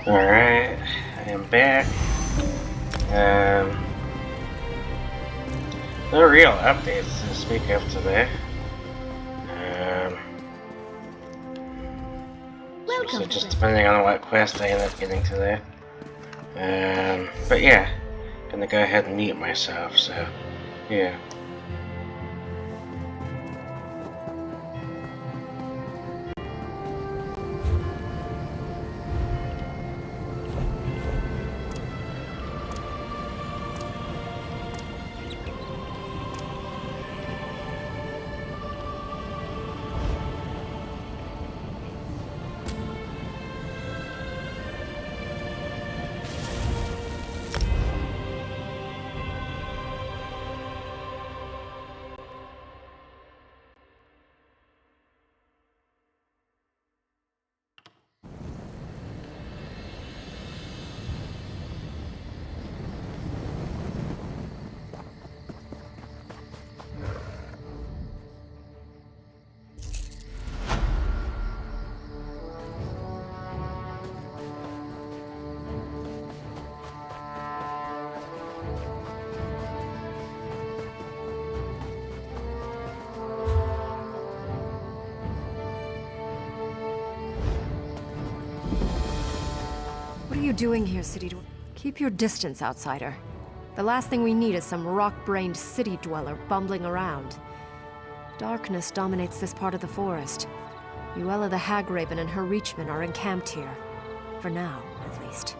Alright, I am back. Um, no real updates to speak of today. So just depending on what quest I end up getting today. But yeah, gonna go ahead and mute myself, so yeah. What are you doing here, City Dweller? Keep your distance, outsider. The last thing we need is some rock-brained city dweller bumbling around. Darkness dominates this part of the forest. Uella the Hagraven and her Reachmen are encamped here. For now, at least.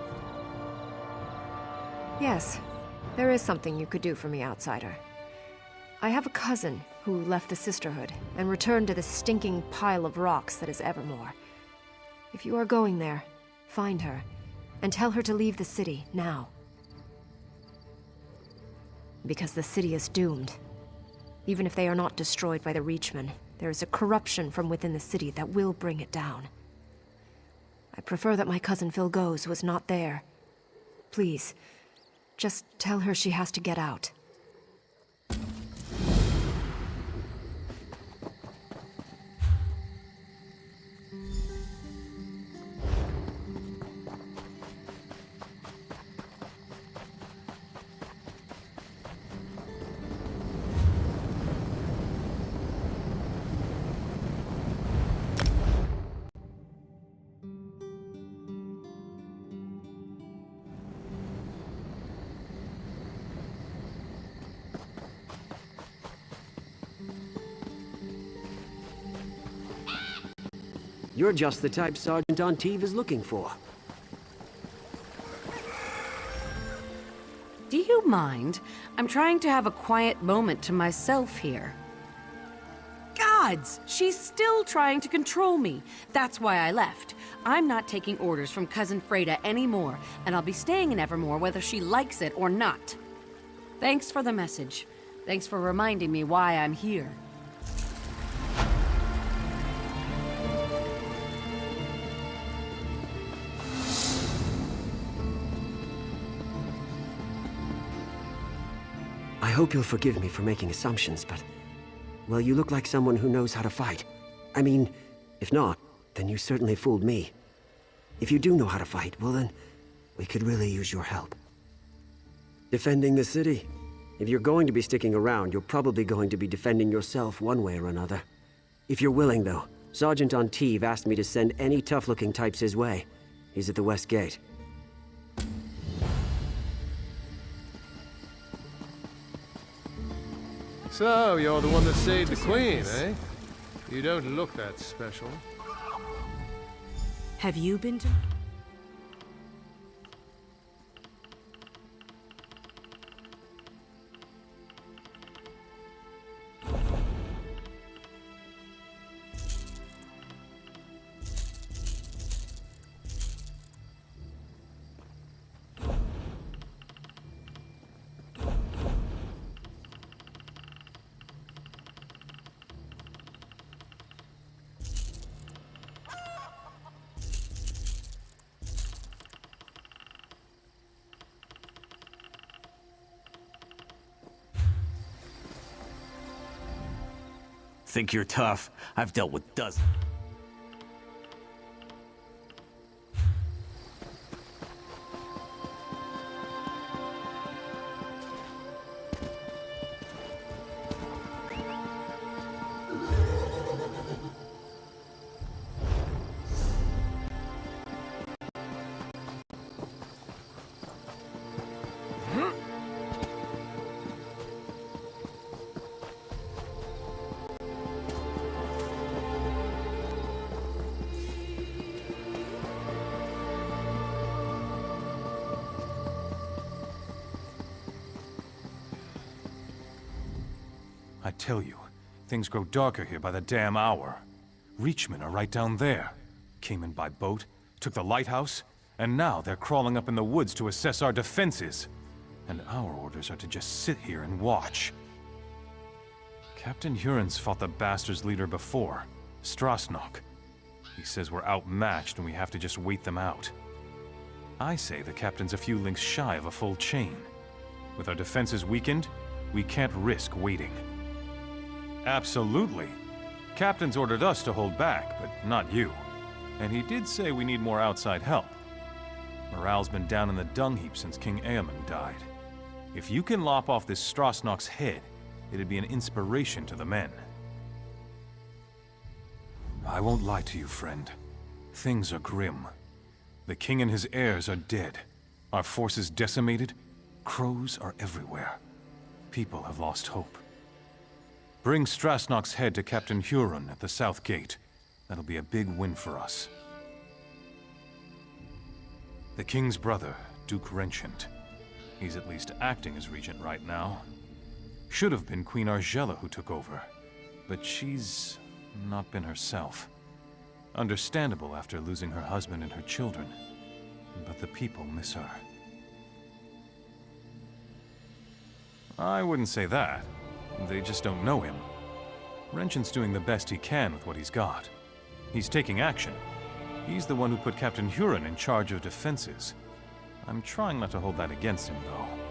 Yes, there is something you could do for me, outsider. I have a cousin who left the Sisterhood and returned to the stinking pile of rocks that is Evermore. If you are going there, find her. And tell her to leave the city, now. Because the city is doomed. Even if they are not destroyed by the Reachmen, there is a corruption from within the city that will bring it down. I prefer that my cousin Phil Goes was not there. Please, just tell her she has to get out. You're just the type Sergeant Anteve is looking for. Do you mind? I'm trying to have a quiet moment to myself here. Gods! She's still trying to control me. That's why I left. I'm not taking orders from Cousin Freda anymore, and I'll be staying in Evermore whether she likes it or not. Thanks for the message. Thanks for reminding me why I'm here. I hope you'll forgive me for making assumptions, but... well, you look like someone who knows how to fight. I mean, if not, then you certainly fooled me. If you do know how to fight, well then, we could really use your help. Defending the city? If you're going to be sticking around, you're probably going to be defending yourself one way or another. If you're willing, though, Sergeant Anteve asked me to send any tough-looking types his way. He's at the West Gate. So, you're the one that saved the Queen, eh? You don't look that special. Have you been to... Think you're tough? I've dealt with dozens. I tell you, things grow darker here by the damn hour. Reachmen are right down there. Came in by boat, took the lighthouse, and now they're crawling up in the woods to assess our defenses. And our orders are to just sit here and watch. Captain Huron's fought the bastards' leader before, Strasnok. He says we're outmatched and we have to just wait them out. I say the captain's a few links shy of a full chain. With our defenses weakened, we can't risk waiting. Absolutely. Captain's ordered us to hold back, but not you. And he did say we need more outside help. Morale's been down in the dung heap since King Eamon died. If you can lop off this Strasnok's head, it'd be an inspiration to the men. I won't lie to you, friend. Things are grim. The king and his heirs are dead. Our forces decimated. Crows are everywhere. People have lost hope. Bring Strasnok's head to Captain Huron at the South Gate. That'll be a big win for us. The king's brother, Duke Renchant. He's at least acting as regent right now. Should have been Queen Argella who took over, but she's not been herself. Understandable after losing her husband and her children, but the people miss her. I wouldn't say that. They just don't know him. Renchant's doing the best he can with what he's got. He's taking action. He's the one who put Captain Huron in charge of defenses. I'm trying not to hold that against him, though.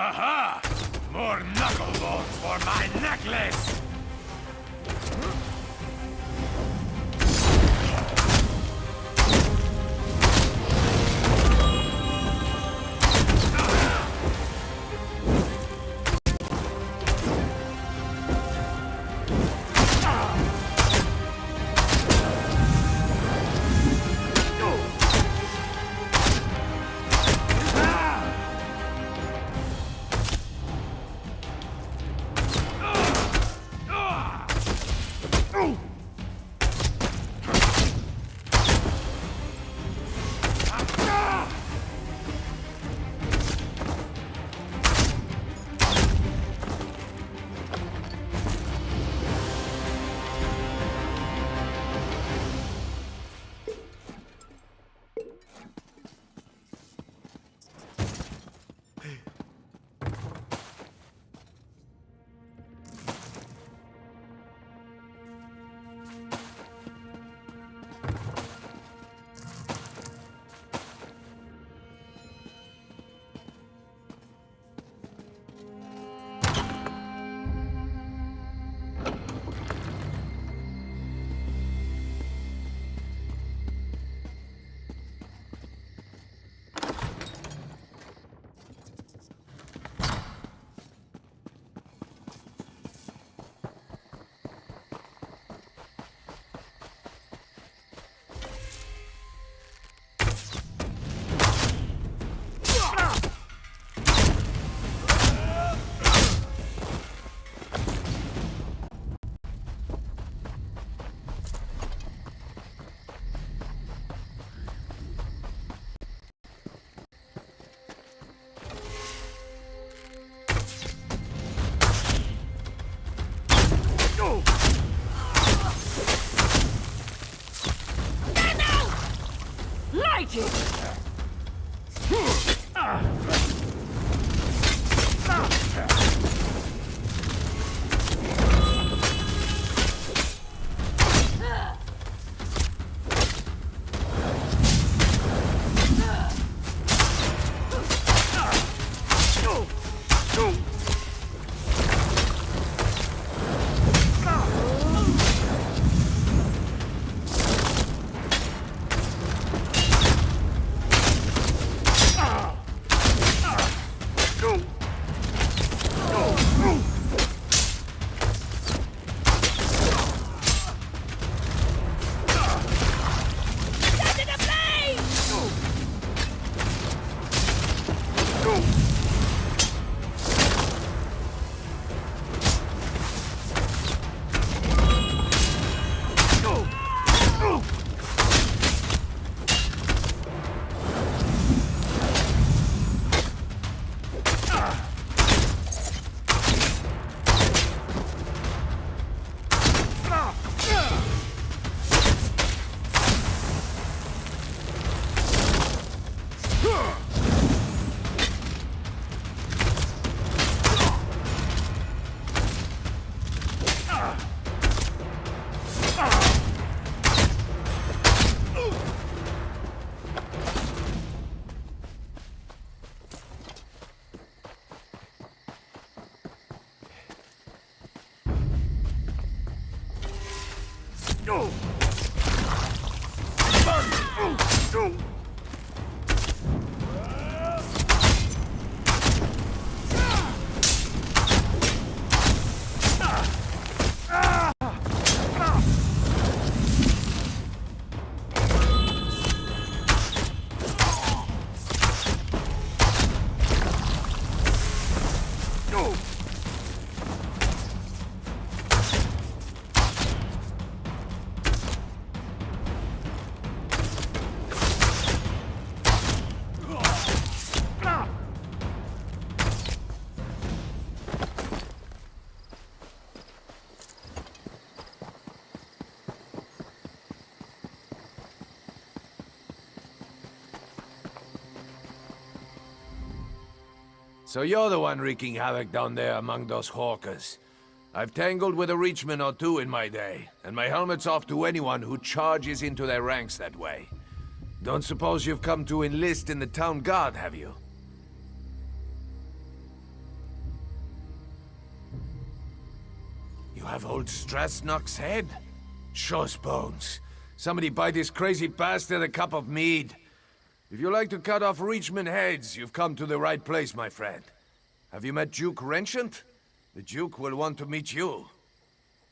Aha! More knuckleballs for my necklace! So you're the one wreaking havoc down there among those hawkers. I've tangled with a Reachman or two in my day, and my helmet's off to anyone who charges into their ranks that way. Don't suppose you've come to enlist in the town guard, have you? have old Strasnock's head? Shows bones. Somebody buy this crazy bastard a cup of mead. If you like to cut off Reachman heads, you've come to the right place, my friend. Have you met Duke Renchant? The Duke will want to meet you.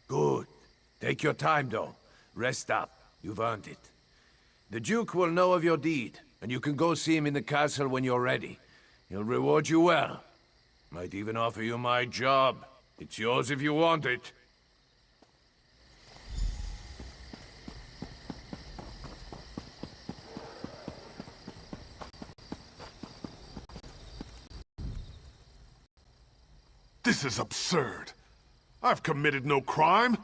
Good. Take your time, though. Rest up. You've earned it. The Duke will know of your deed, and you can go see him in the castle when you're ready. He'll reward you well. Might even offer you my job. It's yours if you want it. This is absurd. I've committed no crime,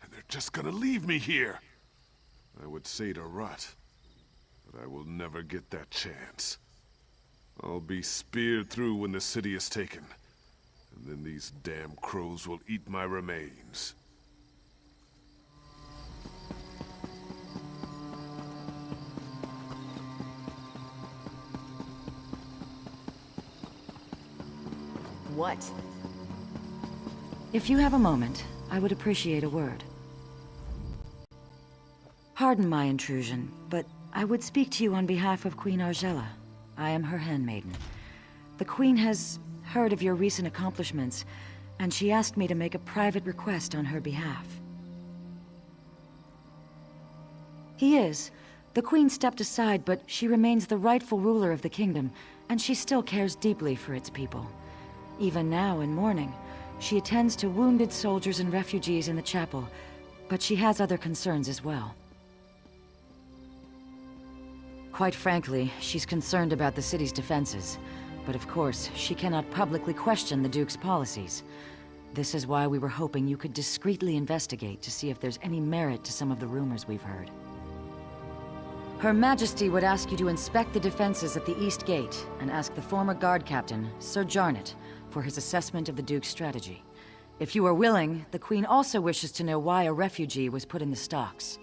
and they're just gonna leave me here. I would say to Rut, but I will never get that chance. I'll be speared through when the city is taken, and then these damn crows will eat my remains. What? If you have a moment, I would appreciate a word. Pardon my intrusion, but I would speak to you on behalf of Queen Argella. I am her handmaiden. The Queen has heard of your recent accomplishments, and she asked me to make a private request on her behalf. He is. The Queen stepped aside, but she remains the rightful ruler of the kingdom, and she still cares deeply for its people. Even now, in mourning, she attends to wounded soldiers and refugees in the chapel, but she has other concerns as well. Quite frankly, she's concerned about the city's defenses, but of course, she cannot publicly question the Duke's policies. This is why we were hoping you could discreetly investigate to see if there's any merit to some of the rumors we've heard. Her Majesty would ask you to inspect the defenses at the East Gate and ask the former guard captain, Sir Jarnet, for his assessment of the Duke's strategy. If you are willing, the Queen also wishes to know why a refugee was put in the stocks.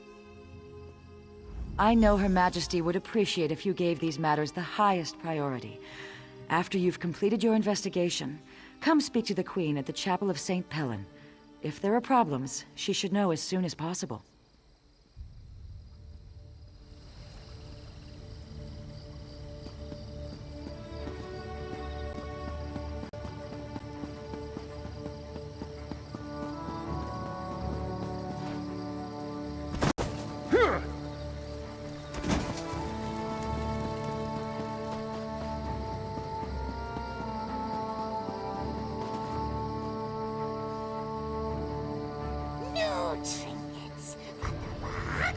I know Her Majesty would appreciate if you gave these matters the highest priority. After you've completed your investigation, come speak to the Queen at the Chapel of St. Pellen. If there are problems, she should know as soon as possible. Trinkets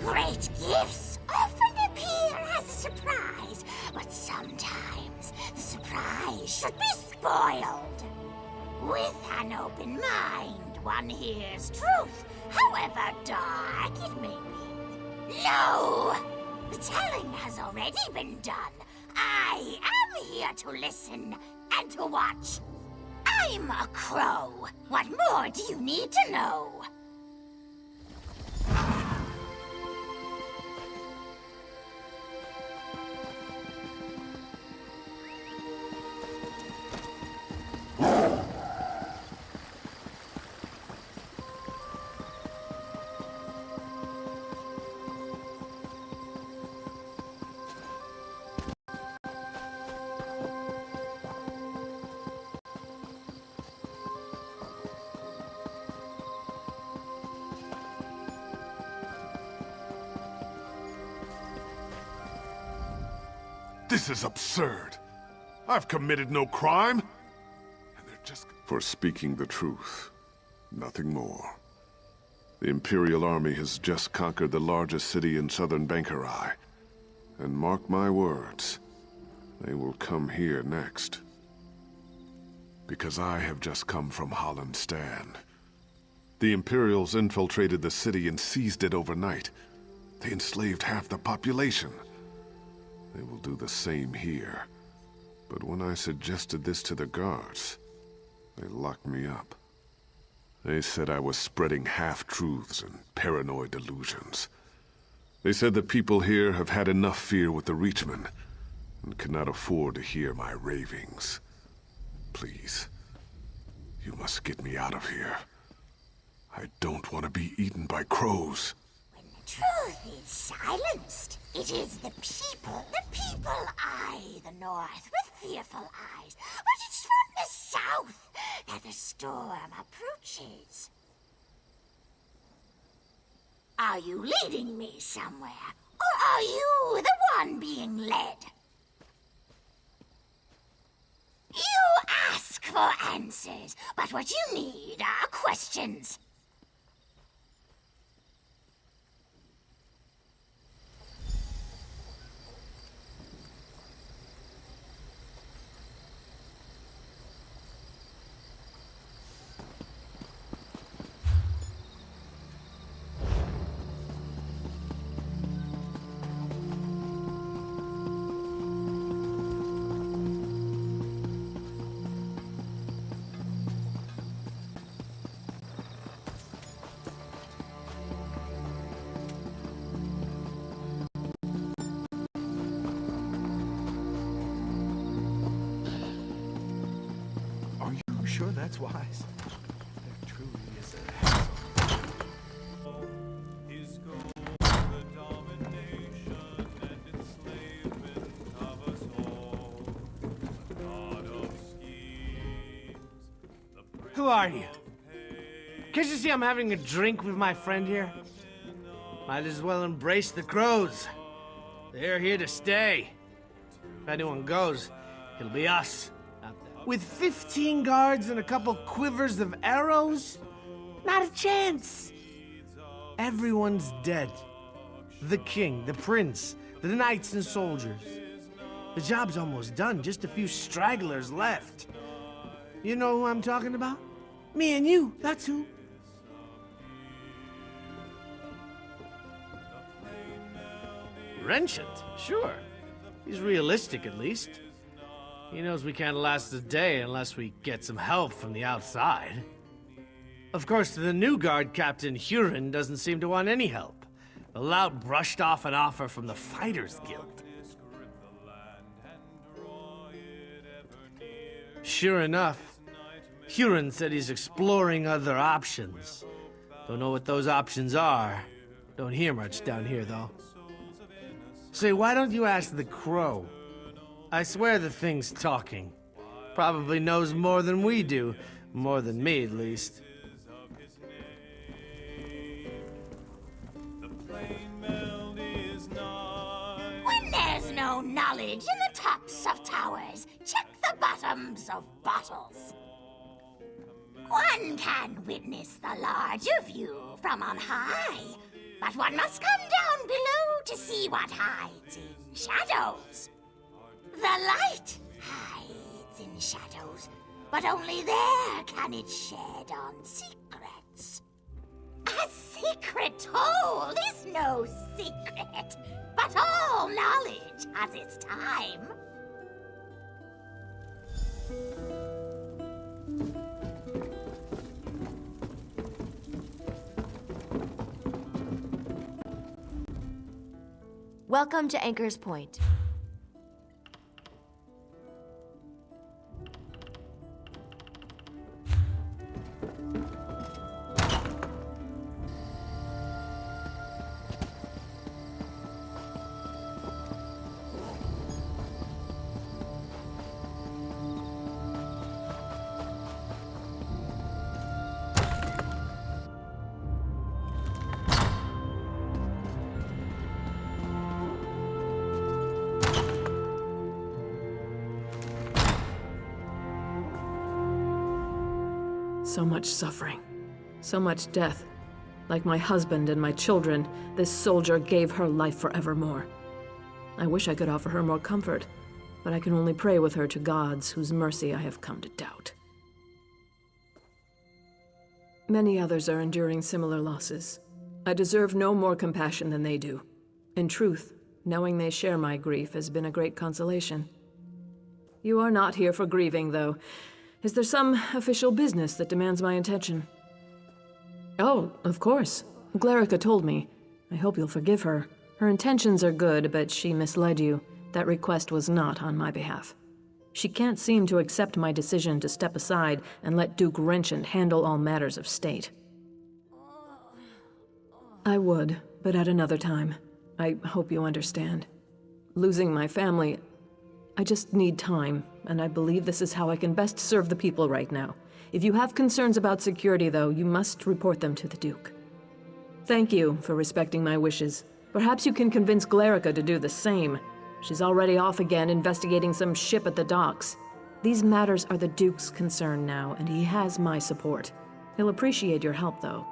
great gifts often appear as a surprise, but sometimes the surprise should be spoiled. With an open mind, one hears truth, however dark it may be. No! The telling has already been done. I am here to listen and to watch. I'm a crow. What more do you need to know? This is absurd. I've committed no crime, and they're just for speaking the truth. Nothing more. The Imperial Army has just conquered the largest city in southern Bankarai. And mark my words, they will come here next. Because I have just come from Holland Stand. The Imperials infiltrated the city and seized it overnight. They enslaved half the population. They will do the same here. But when I suggested this to the guards, they locked me up. They said I was spreading half-truths and paranoid delusions. They said the people here have had enough fear with the Reachmen and cannot afford to hear my ravings. Please, you must get me out of here. I don't want to be eaten by crows. When the truth is silenced, it is the people. The people eye the North with fearful eyes. But it's from the South that the storm approaches. Are you leading me somewhere? Or are you the one being led? You ask for answers, but what you need are questions. Are you sure that's wise? There truly is a... His goal, the domination and enslavement of us all. The god of schemes, the Who are you? Can't you see I'm having a drink with my friend here? Might as well embrace the crows. They're here to stay. If anyone goes, it'll be us. With 15 guards and a couple quivers of arrows? Not a chance! Everyone's dead. The king, the prince, the knights and soldiers. The job's almost done, just a few stragglers left. You know who I'm talking about? Me and you, that's who. Renchant, sure. He's realistic, at least. He knows we can't last a day unless we get some help from the outside. Of course, the new guard captain, Huron, doesn't seem to want any help. The lout brushed off an offer from the Fighters Guild. Sure enough, Huron said he's exploring other options. Don't know what those options are. Don't hear much down here, though. Say, why don't you ask the crow? I swear the thing's talking. Probably knows more than we do. More than me, at least. When there's no knowledge in the tops of towers, check the bottoms of bottles. One can witness the larger view from on high, but one must come down below to see what hides in shadows. The light hides in shadows, but only there can it shed on secrets. A secret told is no secret, but all knowledge has its time. Welcome to Anchor's Point. So much suffering. So much death. Like my husband and my children, this soldier gave her life forevermore. I wish I could offer her more comfort, but I can only pray with her to gods whose mercy I have come to doubt. Many others are enduring similar losses. I deserve no more compassion than they do. In truth, knowing they share my grief has been a great consolation. You are not here for grieving, though. Is there some official business that demands my attention? Oh, of course. Glerica told me. I hope you'll forgive her. Her intentions are good, but she misled you. That request was not on my behalf. She can't seem to accept my decision to step aside and let Duke Renchant handle all matters of state. I would, but at another time. I hope you understand. Losing my family, I just need time, and I believe this is how I can best serve the people right now. If you have concerns about security, though, you must report them to the Duke. Thank you for respecting my wishes. Perhaps you can convince Glerica to do the same. She's already off again investigating some ship at the docks. These matters are the Duke's concern now, and he has my support. He'll appreciate your help, though.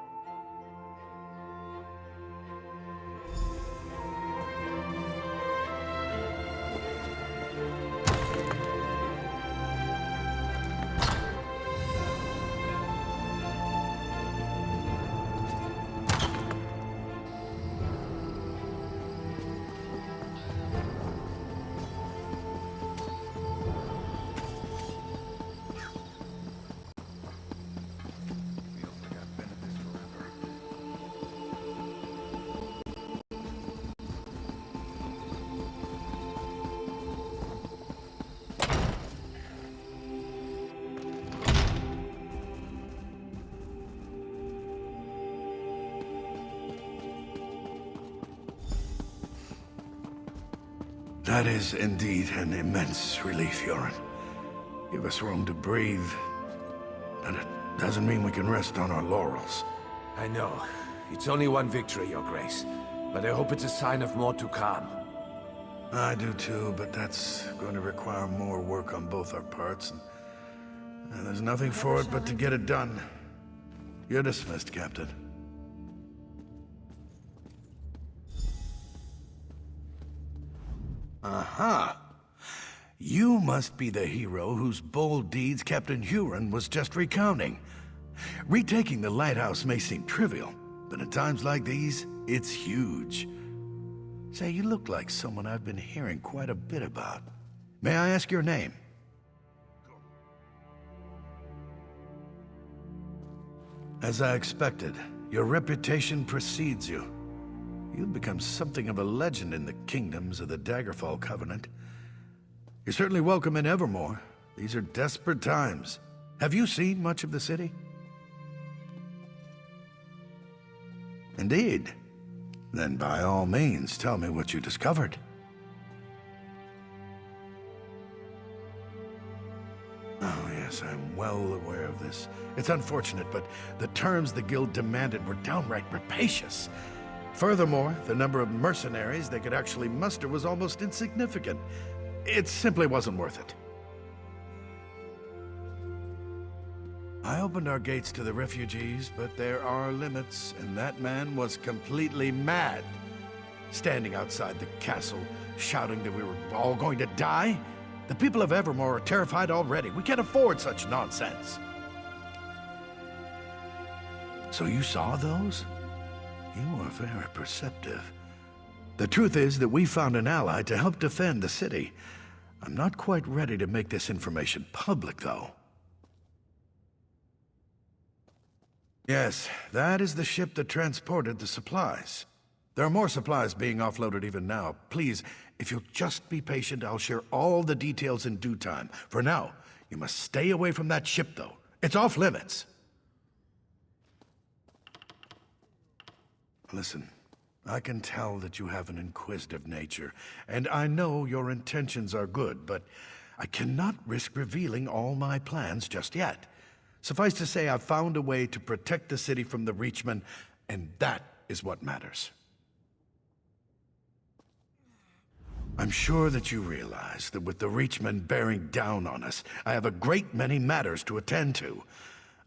That is indeed an immense relief, Yoren. Give us room to breathe. And it doesn't mean we can rest on our laurels. I know. It's only one victory, Your Grace. But I hope it's a sign of more to come. I do too, but that's going to require more work on both our parts. And there's nothing for it but to get it done. You're dismissed, Captain. Aha! You must be the hero whose bold deeds Captain Huron was just recounting. Retaking the lighthouse may seem trivial, but at times like these, it's huge. Say, you look like someone I've been hearing quite a bit about. May I ask your name? As I expected, your reputation precedes you. You've become something of a legend in the kingdoms of the Daggerfall Covenant. You're certainly welcome in Evermore. These are desperate times. Have you seen much of the city? Indeed. Then by all means, tell me what you discovered. Oh yes, I'm well aware of this. It's unfortunate, but the terms the Guild demanded were downright rapacious. Furthermore, the number of mercenaries they could actually muster was almost insignificant. It simply wasn't worth it. I opened our gates to the refugees, but there are limits, and that man was completely mad. Standing outside the castle, shouting that we were all going to die? The people of Evermore are terrified already. We can't afford such nonsense. So you saw those? You are very perceptive. The truth is that we found an ally to help defend the city. I'm not quite ready to make this information public, though. Yes, that is the ship that transported the supplies. There are more supplies being offloaded even now. Please, if you'll just be patient, I'll share all the details in due time. For now, you must stay away from that ship, though. It's off limits. Listen, I can tell that you have an inquisitive nature, and I know your intentions are good, but I cannot risk revealing all my plans just yet. Suffice to say, I've found a way to protect the city from the Reachmen, and that is what matters. I'm sure that you realize that with the Reachmen bearing down on us, I have a great many matters to attend to.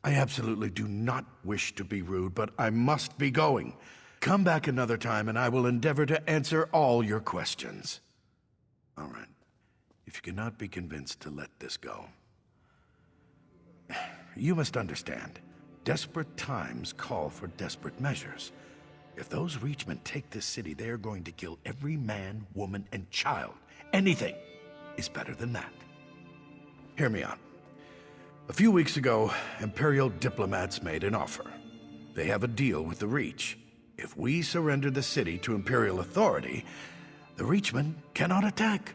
I absolutely do not wish to be rude, but I must be going. Come back another time and I will endeavor to answer all your questions. All right. If you cannot be convinced to let this go. You must understand, desperate times call for desperate measures. If those Reachmen take this city, they are going to kill every man, woman, and child. Anything is better than that. Hear me out. A few weeks ago, Imperial diplomats made an offer. They have a deal with the Reach. If we surrender the city to Imperial authority, the Reachmen cannot attack.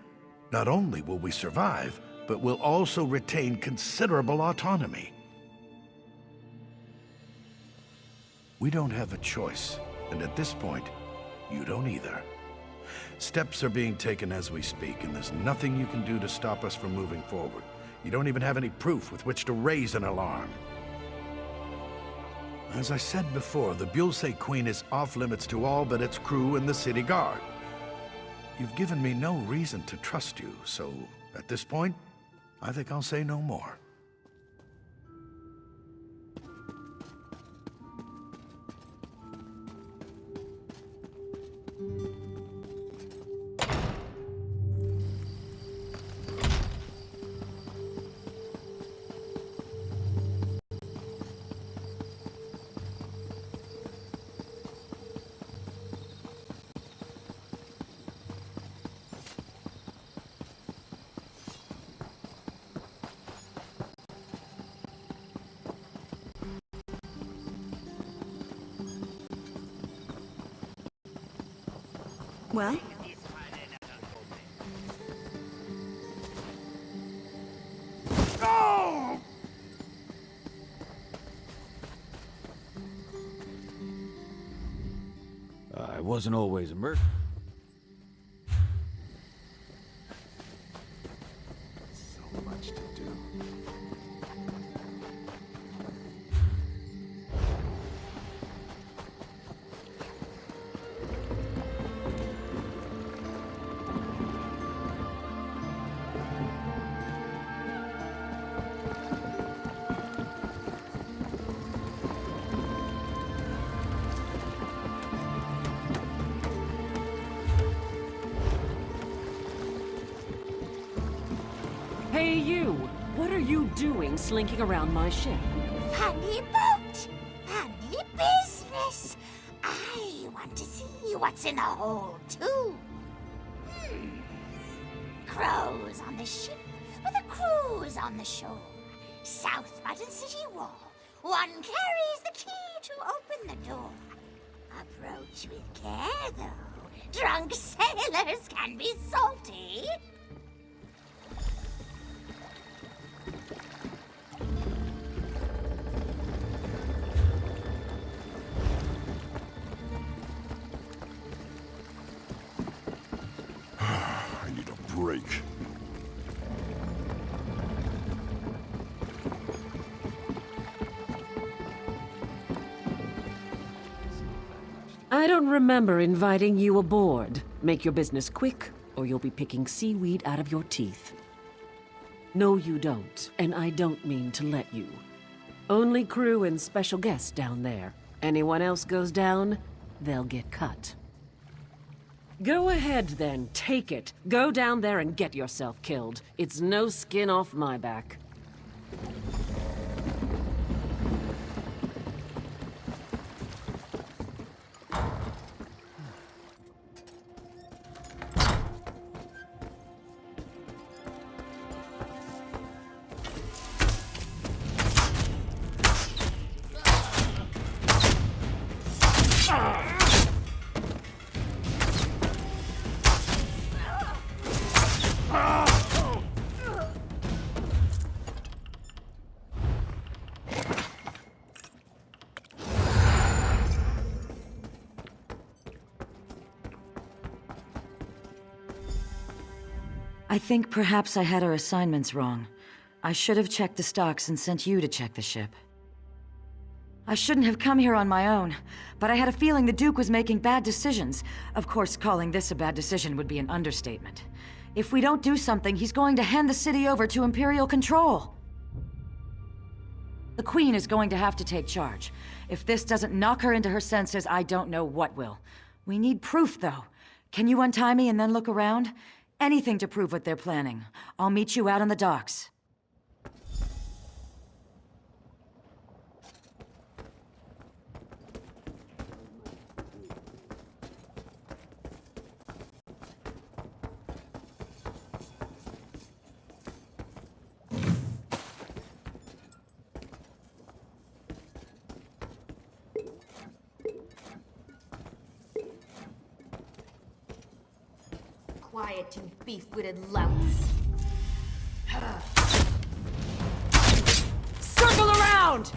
Not only will we survive, but we'll also retain considerable autonomy. We don't have a choice. And at this point, you don't either. Steps are being taken as we speak, and there's nothing you can do to stop us from moving forward. You don't even have any proof with which to raise an alarm. As I said before, the Bullseye Queen is off-limits to all but its crew and the city guard. You've given me no reason to trust you, so at this point, I think I'll say no more. Well? No! I wasn't always a merc. So much to do. Hey, you! What are you doing slinking around my ship? Funny boat, funny business. I want to see what's in the hold, too. Crows on the ship, with a cruise on the shore. South Button City Wall. One carries the key to open the door. Approach with care, though. Drunk sailors can be salty. I need a break. I don't remember inviting you aboard. Make your business quick, or you'll be picking seaweed out of your teeth. No, you don't, and I don't mean to let you. Only crew and special guests down there. Anyone else goes down, they'll get cut. Go ahead then, take it. Go down there and get yourself killed. It's no skin off my back. I think perhaps I had our assignments wrong. I should have checked the stocks and sent you to check the ship. I shouldn't have come here on my own, but I had a feeling the Duke was making bad decisions. Of course, calling this a bad decision would be an understatement. If we don't do something, he's going to hand the city over to Imperial control. The Queen is going to have to take charge. If this doesn't knock her into her senses, I don't know what will. We need proof, though. Can you untie me and then look around? Anything to prove what they're planning. I'll meet you out on the docks. Quiet, you beef-witted louts. Circle around!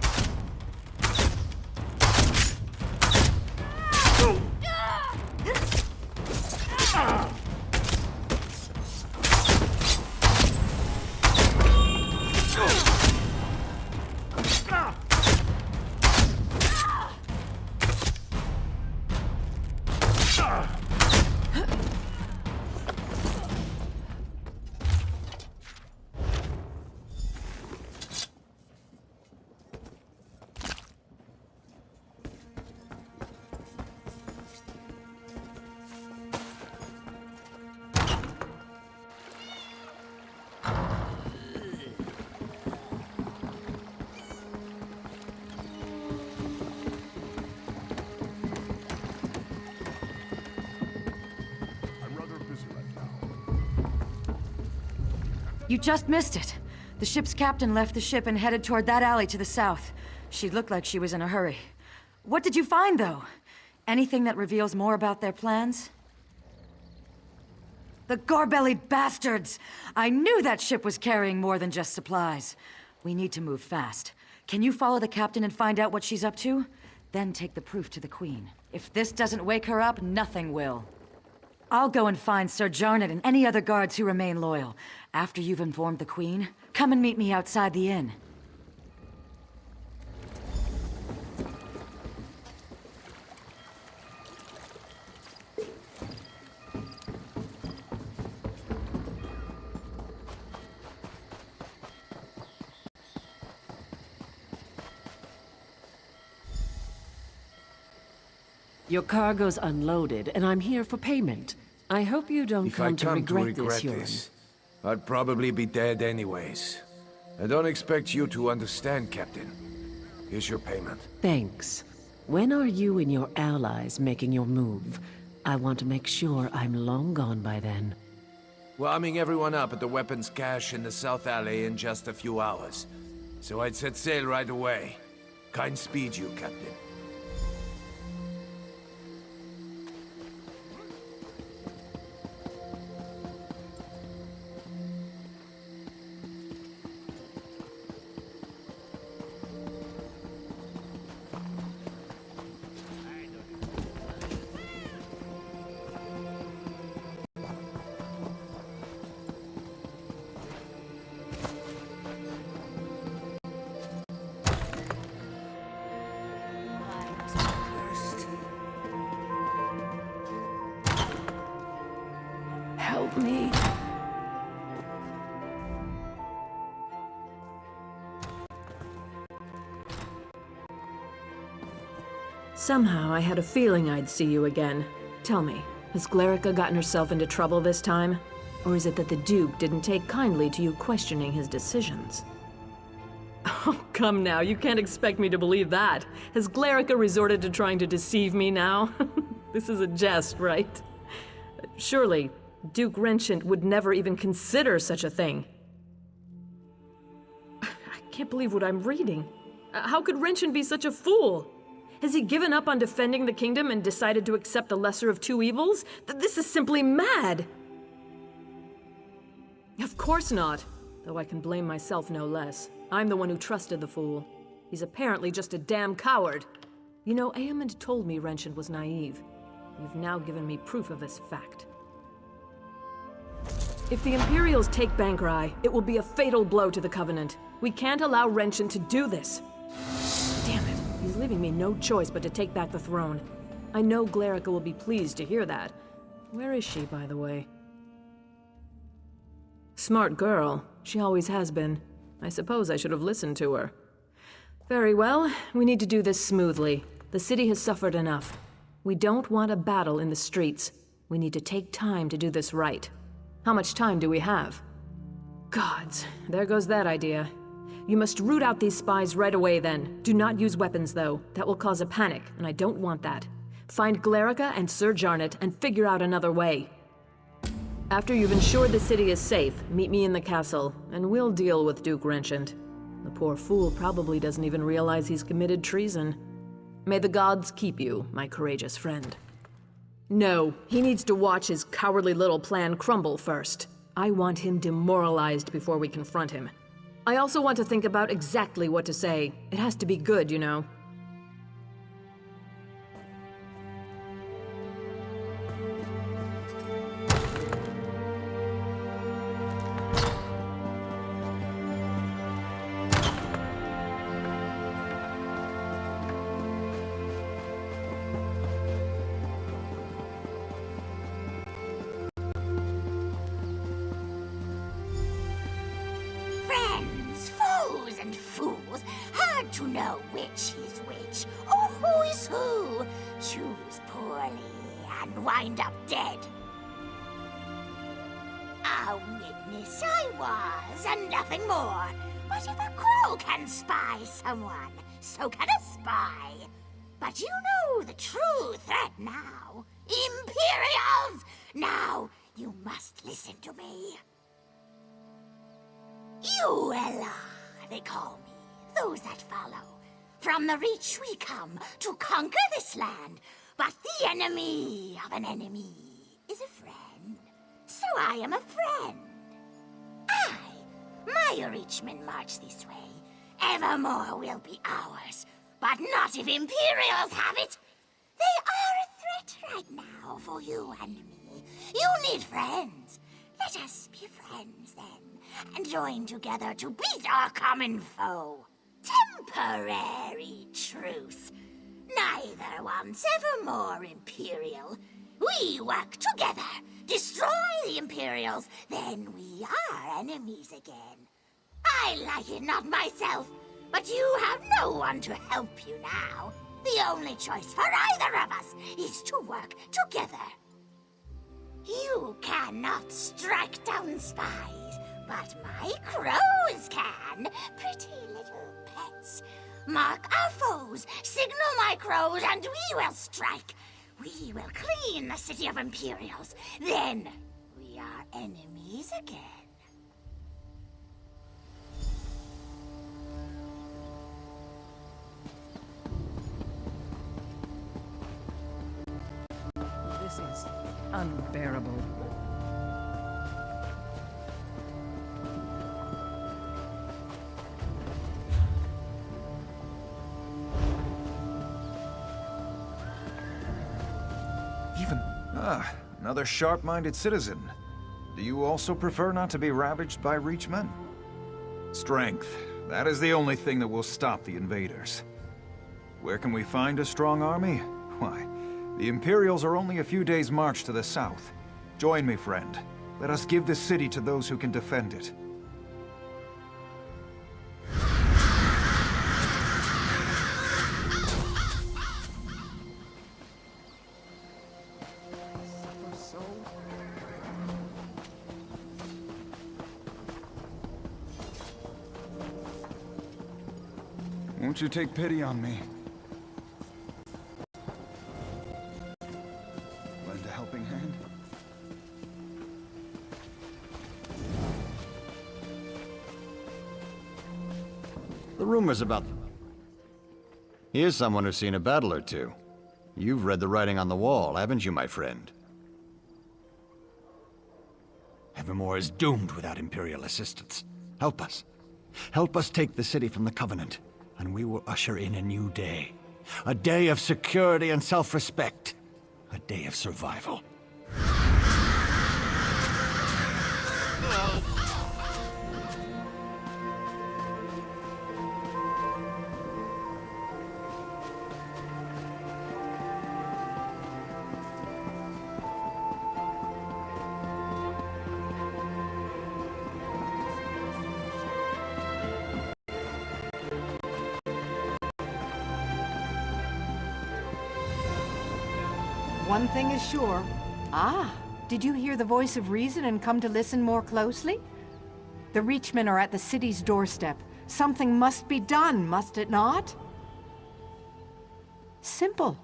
You just missed it. The ship's captain left the ship and headed toward that alley to the south. She looked like she was in a hurry. What did you find, though? Anything that reveals more about their plans? The gore-bellied bastards! I knew that ship was carrying more than just supplies. We need to move fast. Can you follow the captain and find out what she's up to? Then take the proof to the Queen. If this doesn't wake her up, nothing will. I'll go and find Sir Jarnett and any other guards who remain loyal. After you've informed the Queen, come and meet me outside the inn. Your cargo's unloaded, and I'm here for payment. I hope you don't If I come to come to regret regret this, this, I'd probably be dead anyways. I don't expect you to understand, Captain. Here's your payment. Thanks. When are you and your allies making your move? I want to make sure I'm long gone by then. We're arming everyone up at the weapons cache in the South Alley in just a few hours. So I'd set sail right away. Kind speed you, Captain. Help me. Somehow I had a feeling I'd see you again. Tell me, has Glerica gotten herself into trouble this time? Or is it that the Duke didn't take kindly to you questioning his decisions? Oh, come now, you can't expect me to believe that. Has Glerica resorted to trying to deceive me now? This is a jest, right? Surely, Duke Renchant would never even consider such a thing. I can't believe what I'm reading. How could Renchant be such a fool? Has he given up on defending the kingdom and decided to accept the lesser of two evils? This is simply mad! Of course not. Though I can blame myself no less. I'm the one who trusted the fool. He's apparently just a damn coward. You know, Aemond told me Renchant was naive. You've now given me proof of this fact. If the Imperials take Bankrai, it will be a fatal blow to the Covenant. We can't allow Renchant to do this. Damn it. He's leaving me no choice but to take back the throne. I know Glerica will be pleased to hear that. Where is she, by the way? Smart girl. She always has been. I suppose I should have listened to her. Very well. We need to do this smoothly. The city has suffered enough. We don't want a battle in the streets. We need to take time to do this right. How much time do we have? Gods, there goes that idea. You must root out these spies right away then. Do not use weapons though. That will cause a panic, and I don't want that. Find Glerica and Sir Jarnett and figure out another way. After you've ensured the city is safe, meet me in the castle, and we'll deal with Duke Renchant. The poor fool probably doesn't even realize he's committed treason. May the gods keep you, my courageous friend. No, he needs to watch his cowardly little plan crumble first. I want him demoralized before we confront him. I also want to think about exactly what to say. It has to be good, you know. Friends, foes, and fools, hard to know which is which, or who is who. Choose poorly and wind up dead. A witness I was, and nothing more. But if a crow can spy someone, so can a spy. But you know the true threat now. Imperials! Now, you must listen to me. Yuela, they call me. Those that follow. From the Reach we come to conquer this land, but the enemy of an enemy is a friend. So I am a friend. My Reachmen march this way. Evermore will be ours, but not if Imperials have it. They are a threat right now for you and me. You need friends. Let us be friends then, and join together to beat our common foe. Temporary truce. Neither wants evermore Imperial. We work together, destroy the Imperials, then we are enemies again. I like it not myself, but you have no one to help you now. The only choice for either of us is to work together. You cannot strike down spies, but my crows can. Pretty little pets. Mark our foes, signal my crows, and we will strike. We will clean the city of Imperials. Then we are enemies again. This is unbearable. Another sharp-minded citizen. Do you also prefer not to be ravaged by Reachmen? Strength. That is the only thing that will stop the invaders. Where can we find a strong army? Why, the Imperials are only a few days' march to the south. Join me, friend. Let us give this city to those who can defend it. Won't you take pity on me? Lend a helping hand? The rumors about... Here's someone who's seen a battle or two. You've read the writing on the wall, haven't you, my friend? Evermore is doomed without Imperial assistance. Help us. Help us take the city from the Covenant, and we will usher in a new day. A day of security and self-respect. A day of survival. One thing is sure. Ah, did you hear the voice of reason and come to listen more closely? The Reachmen are at the city's doorstep. Something must be done, must it not? Simple.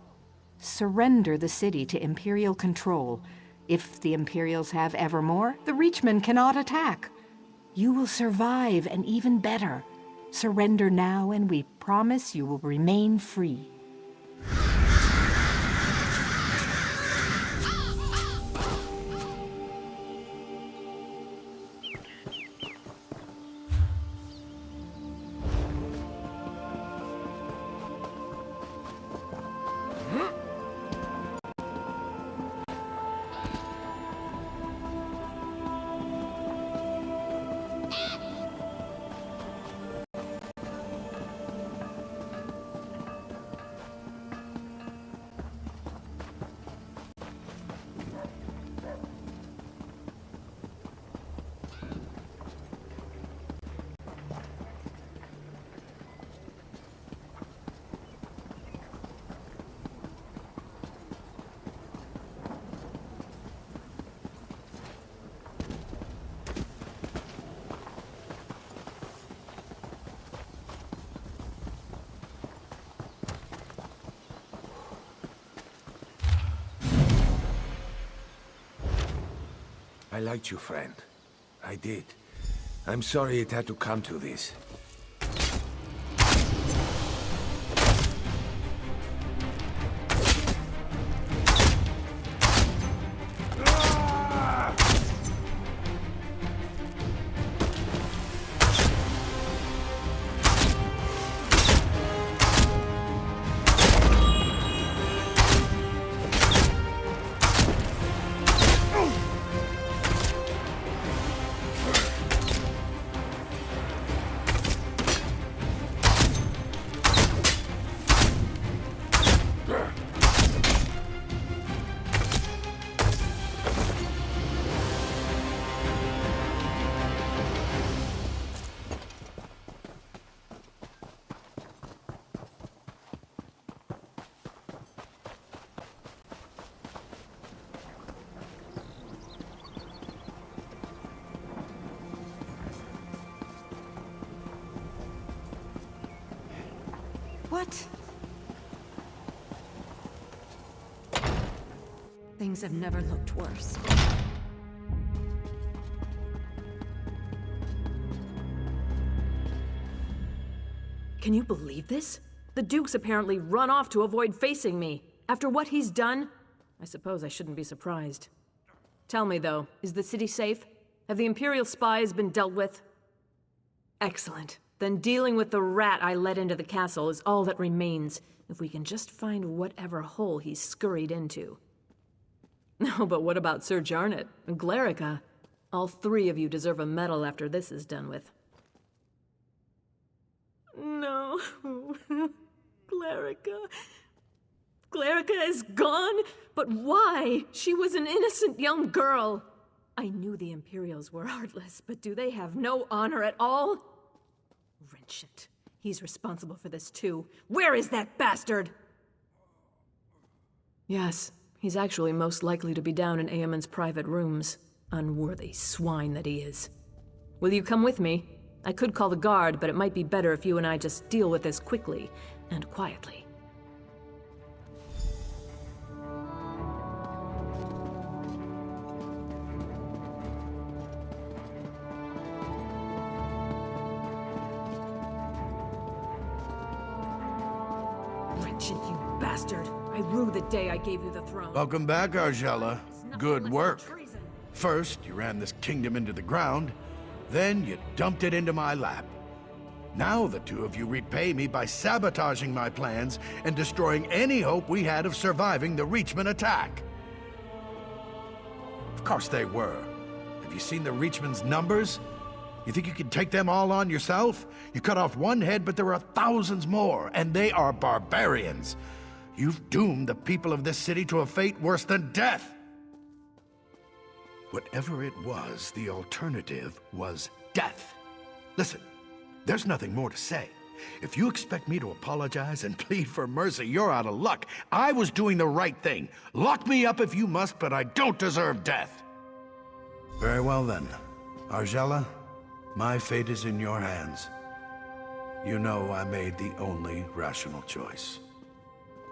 Surrender the city to Imperial control. If the Imperials have Evermore, the Reachmen cannot attack. You will survive, and even better. Surrender now, and we promise you will remain free. I liked you, friend. I did. I'm sorry it had to come to this. What? Things have never looked worse. Can you believe this? The Duke's apparently run off to avoid facing me. After what he's done, I suppose I shouldn't be surprised. Tell me, though, is the city safe? Have the Imperial spies been dealt with? Excellent. Then dealing with the rat I let into the castle is all that remains, if we can just find whatever hole he's scurried into. No, but what about Sir Jarnet and Glerica? All three of you deserve a medal after this is done with. No. Glerica. Glerica is gone? But why? She was an innocent young girl. I knew the Imperials were heartless, but do they have no honor at all? Wrenchant. He's responsible for this too. Where is that bastard? Yes, he's actually most likely to be down in Eamon's private rooms. Unworthy swine that he is. Will you come with me? I could call the guard, but it might be better if you and I just deal with this quickly and quietly. Wretched, you bastard! I rue the day I gave you the throne. Welcome back, Argella. Good work. First, you ran this kingdom into the ground, then you dumped it into my lap. Now the two of you repay me by sabotaging my plans and destroying any hope we had of surviving the Reachman attack. Of course they were. Have you seen the Reachman's numbers? You think you can take them all on yourself? You cut off one head, but there are thousands more, and they are barbarians. You've doomed the people of this city to a fate worse than death. Whatever it was, the alternative was death. Listen, there's nothing more to say. If you expect me to apologize and plead for mercy, you're out of luck. I was doing the right thing. Lock me up if you must, but I don't deserve death. Very well then. Argella, my fate is in your hands. You know I made the only rational choice.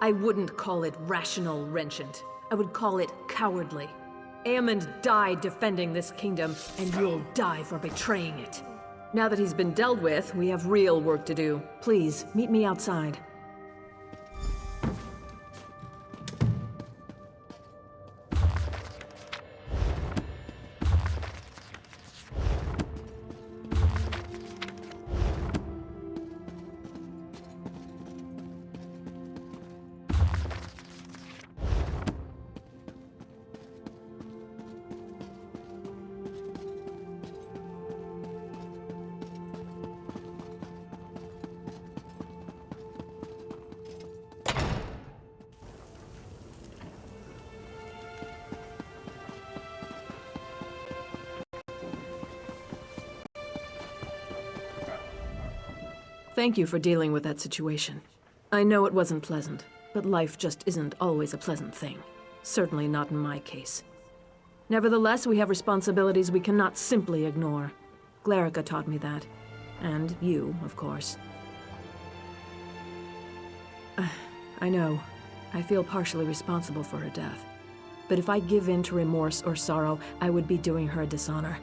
I wouldn't call it rational, Wrenchant. I would call it cowardly. Aemond died defending this kingdom, and you'll die for betraying it. Now that he's been dealt with, we have real work to do. Please, meet me outside. Thank you for dealing with that situation. I know it wasn't pleasant, but life just isn't always a pleasant thing. Certainly not in my case. Nevertheless, we have responsibilities we cannot simply ignore. Glerica taught me that. And you, of course. I know. I feel partially responsible for her death. But if I give in to remorse or sorrow, I would be doing her a dishonor.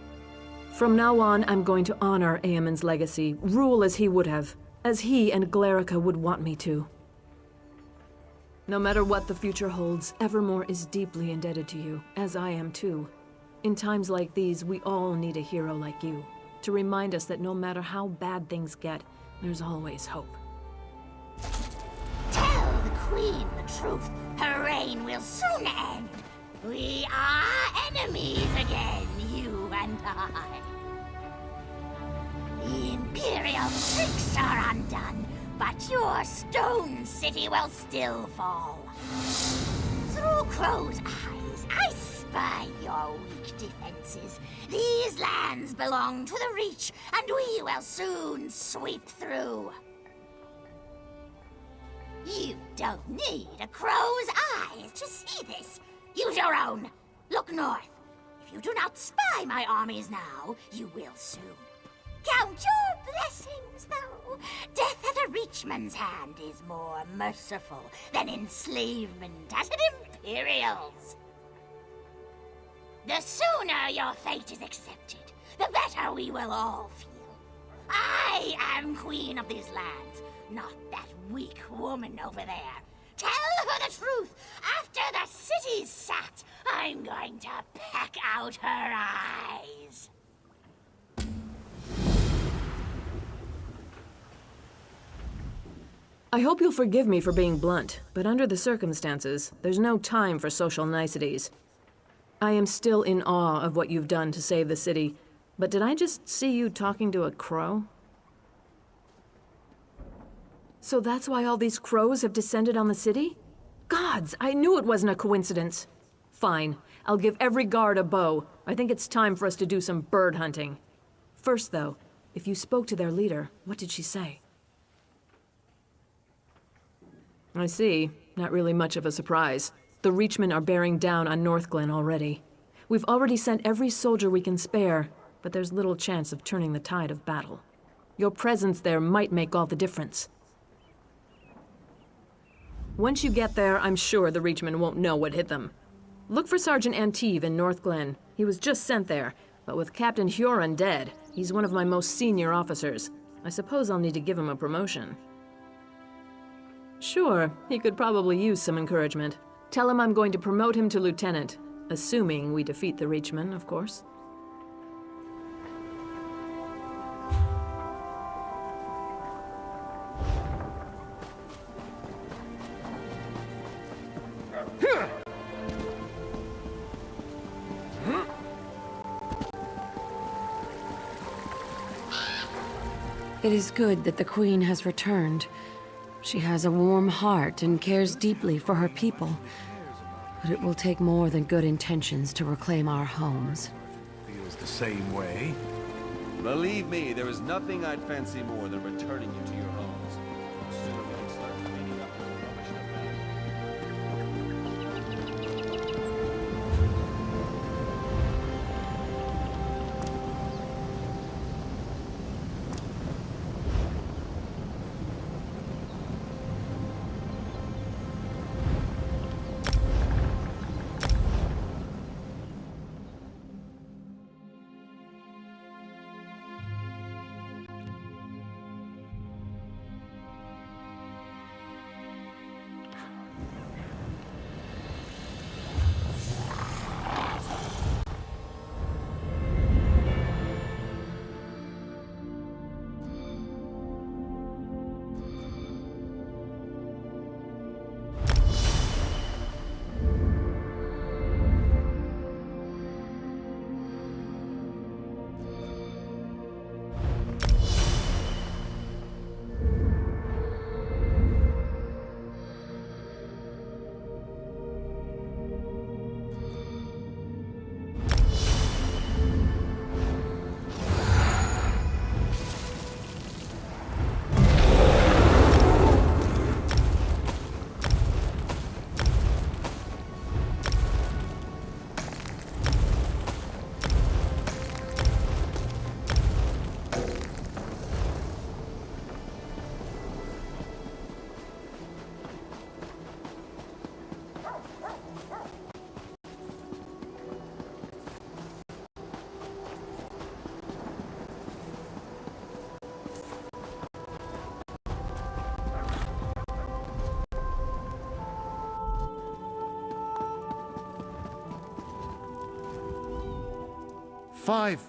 From now on, I'm going to honor Eamon's legacy, rule as he would have, as he and Glerica would want me to. No matter what the future holds, Evermore is deeply indebted to you, as I am too. In times like these, we all need a hero like you, to remind us that no matter how bad things get, there's always hope. Tell the Queen the truth. Her reign will soon end. We are enemies again, you and I. The Imperial tricks are undone, but your stone city will still fall. Through Crow's eyes, I spy your weak defenses. These lands belong to the Reach, and we will soon sweep through. You don't need a crow's eyes to see this. Use your own. Look north. If you do not spy my armies now, you will soon. Count your blessings, though. Death at a Reachman's hand is more merciful than enslavement at an Imperial's. The sooner your fate is accepted, the better we will all feel. I am queen of these lands, not that weak woman over there. Tell her the truth. After the city's sacked, I'm going to peck out her eyes. I hope you'll forgive me for being blunt, but under the circumstances, there's no time for social niceties. I am still in awe of what you've done to save the city, but did I just see you talking to a crow? So that's why all these crows have descended on the city? Gods, I knew it wasn't a coincidence. Fine, I'll give every guard a bow. I think it's time for us to do some bird hunting. First, though, if you spoke to their leader, what did she say? I see. Not really much of a surprise. The Reachmen are bearing down on Northglen already. We've already sent every soldier we can spare, but there's little chance of turning the tide of battle. Your presence there might make all the difference. Once you get there, I'm sure the Reachmen won't know what hit them. Look for Sergeant Anteve in Northglen. He was just sent there, but with Captain Huron dead, he's one of my most senior officers. I suppose I'll need to give him a promotion. Sure, he could probably use some encouragement. Tell him I'm going to promote him to lieutenant, assuming we defeat the Reachmen, of course. It is good that the Queen has returned. She has a warm heart and cares deeply for her people. But it will take more than good intentions to reclaim our homes. Feels the same way. Believe me, there is nothing I'd fancy more than returning you to your homes. Soon we can start cleaning up the rubbish around. 5.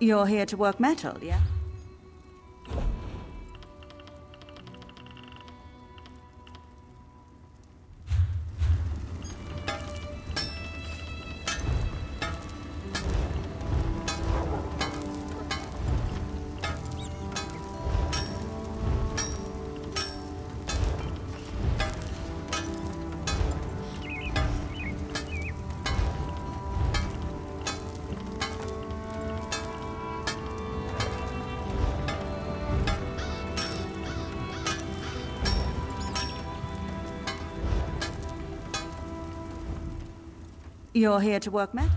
You're here to work metal, yeah? You're here to work metal?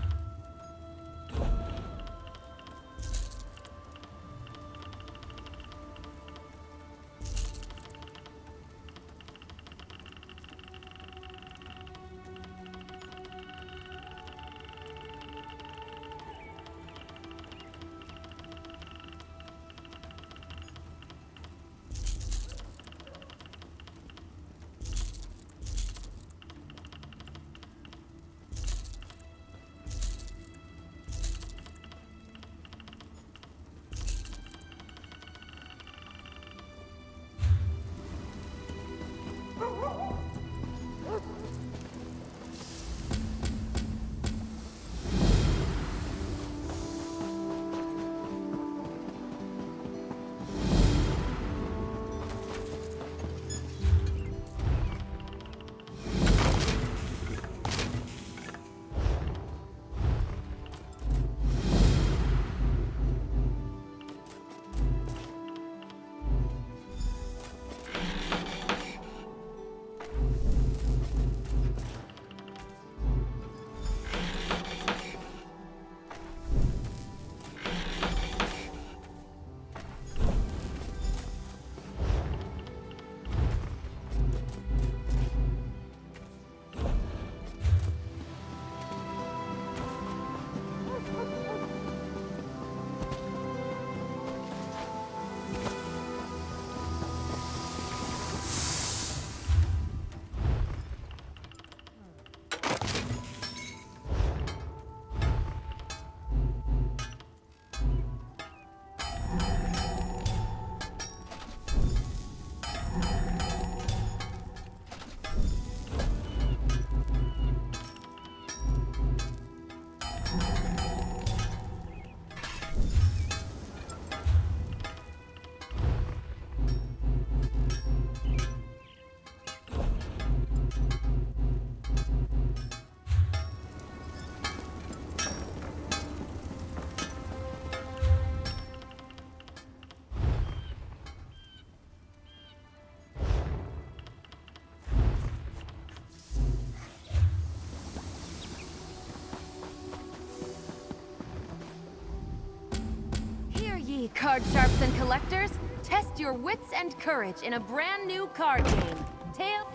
Card sharps and collectors, Test your wits and courage in a brand new card game. Tale...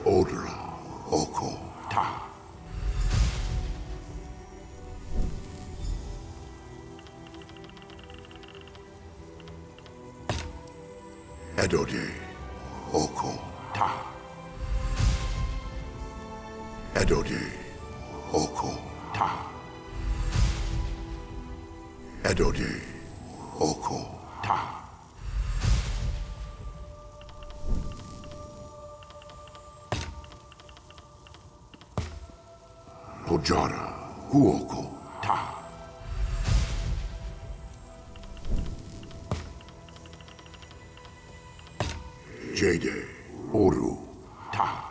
Odra, Oko, Ta. Edode, Oko, Ta. Edode, Oko, Ta. Edode, Oko, Ta. Ojara, Huoko, Ta. Jade, Oru, Ta.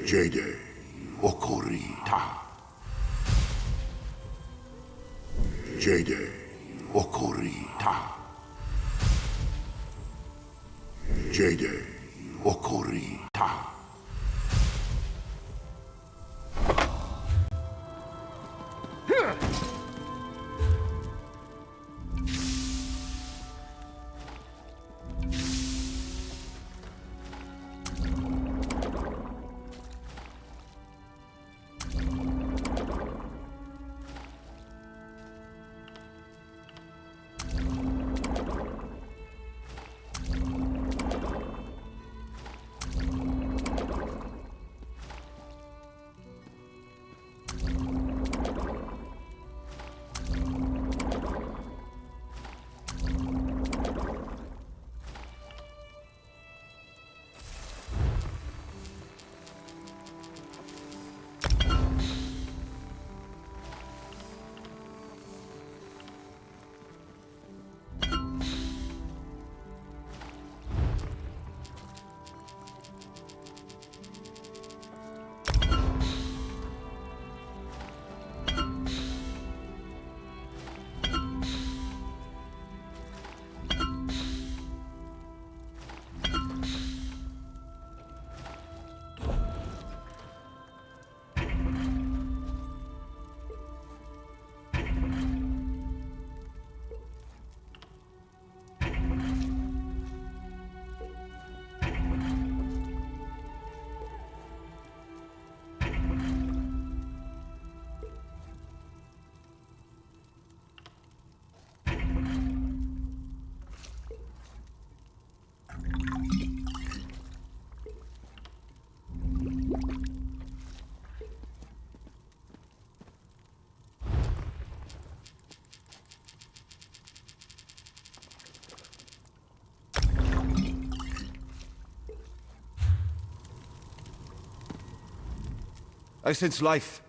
Jade, Okori, Ta. Jade, Okori, Ta. Jade, Okori, Ta. I sense life.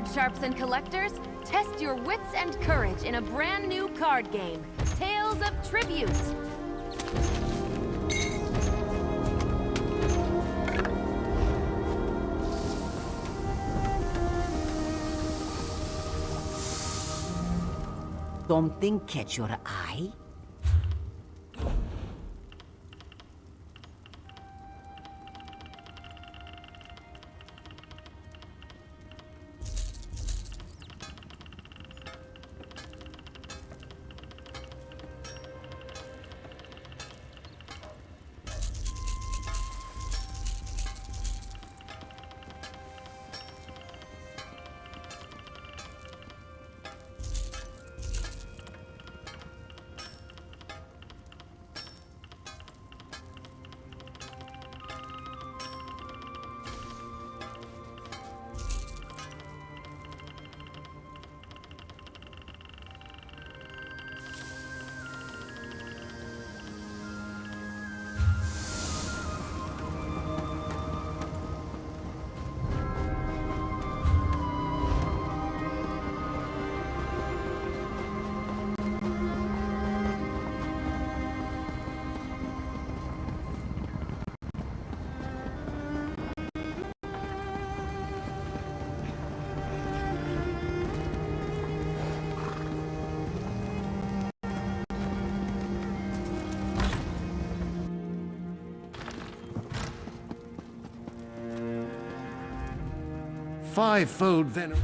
card sharps and collectors. Test your wits and courage in a brand new card game, Tales of Tribute. Something catch your eye? Fivefold venom.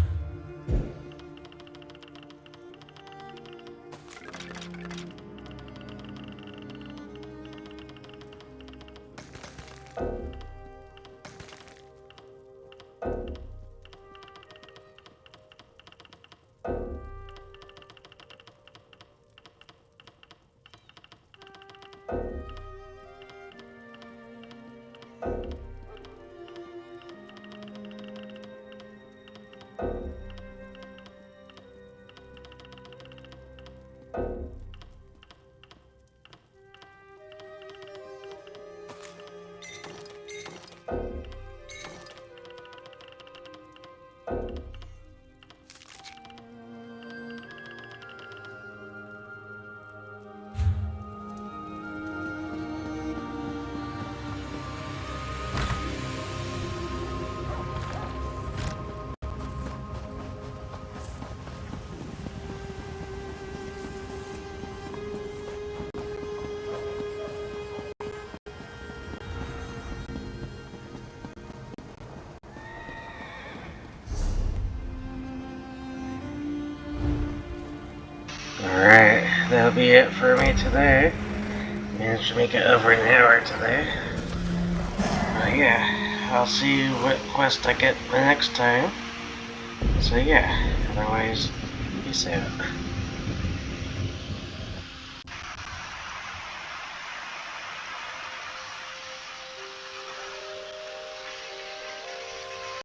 Alright, that'll be it for me today. Managed to make it over an hour today. But yeah, I'll see what quest I get the next time. So yeah, otherwise, peace out.